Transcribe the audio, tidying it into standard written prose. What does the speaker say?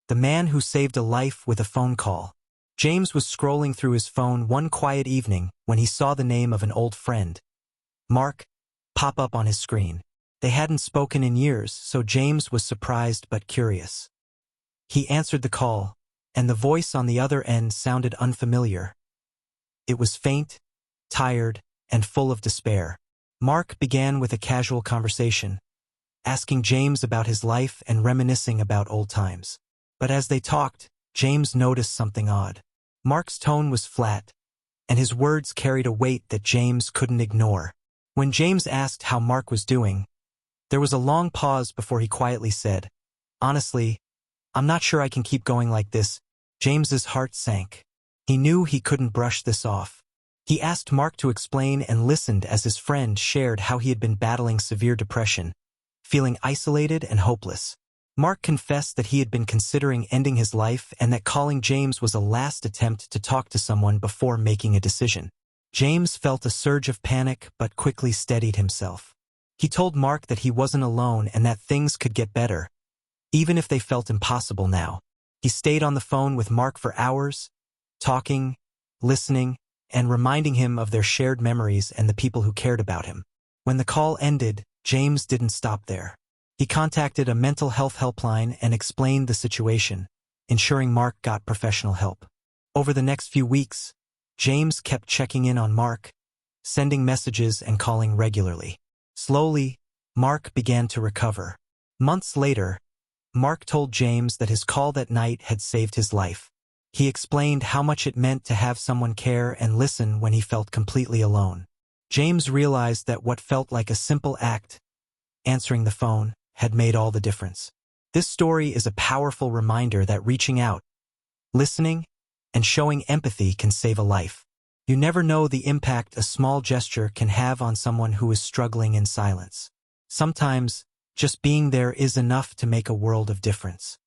The man who saved a life with a phone call. James was scrolling through his phone one quiet evening when he saw the name of an old friend, Mark, pop up on his screen. They hadn't spoken in years, so James was surprised but curious. He answered the call, and the voice on the other end sounded unfamiliar. It was faint, tired, and full of despair. Mark began with a casual conversation, asking James about his life and reminiscing about old times. But as they talked, James noticed something odd. Mark's tone was flat, and his words carried a weight that James couldn't ignore. When James asked how Mark was doing, there was a long pause before he quietly said, "Honestly, I'm not sure I can keep going like this." James's heart sank. He knew he couldn't brush this off. He asked Mark to explain and listened as his friend shared how he had been battling severe depression, feeling isolated and hopeless. Mark confessed that he had been considering ending his life and that calling James was a last attempt to talk to someone before making a decision. James felt a surge of panic but quickly steadied himself. He told Mark that he wasn't alone and that things could get better, even if they felt impossible now. He stayed on the phone with Mark for hours, talking, listening, and reminding him of their shared memories and the people who cared about him. When the call ended, James didn't stop there. He contacted a mental health helpline and explained the situation, ensuring Mark got professional help. Over the next few weeks, James kept checking in on Mark, sending messages and calling regularly. Slowly, Mark began to recover. Months later, Mark told James that his call that night had saved his life. He explained how much it meant to have someone care and listen when he felt completely alone. James realized that what felt like a simple act, answering the phone, had made all the difference. This story is a powerful reminder that reaching out, listening, and showing empathy can save a life. You never know the impact a small gesture can have on someone who is struggling in silence. Sometimes, just being there is enough to make a world of difference.